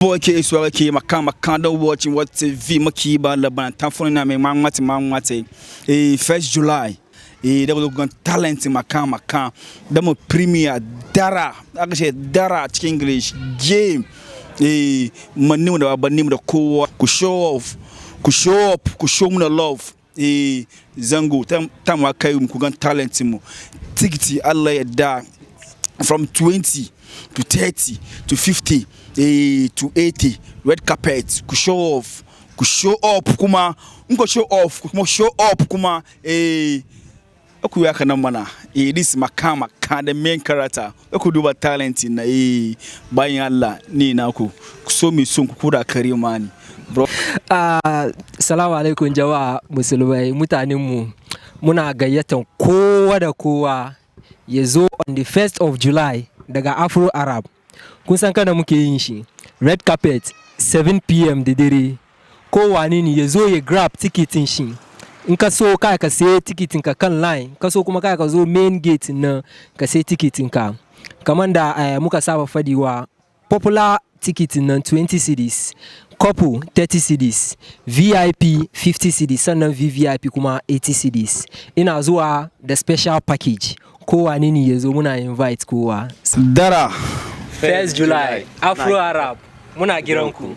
Boy ke so ke makama don't watching what TV makiba laban tafon na me mangwate 1st July they will go talent makama demo premier dara akashe dara English game manu da banim da kowa ku show off ku show up ku show me love zango tam wakai ku gan talent mu tickety Allah ya da from 20 to 30 to 50 to 80 red carpet ku show up kuma unko show off kuma show up kuma aku ya kana mana this makama the main character aku duba talent na bayan Allah ni na ku so mi sun ku kura kare mani bro. Assalamu alaikum jama'a musulmai mutanen mu muna gayyatan kowa da kowa ya zo on the 1st of July daga Afro Arab. Kun san kana muke yin shi red carpet 7 p.m. da dare. Kowa ne ya zo ya grab ticketin shi. In ka so ka sai ticketin ka kan line, ka so kuma ka zo main gate na ka sai ticketin ka. Kaman da muka saba fadiwa popular ticketin nan 20 cedis, couple 30 cedis, VIP 50 cedis, sannan VVIP kuma 80 cedis. Ina zuwa da special package. Kowa ne ya zo muna invite kowa. Dara 1st July Afro Arab muna giranku.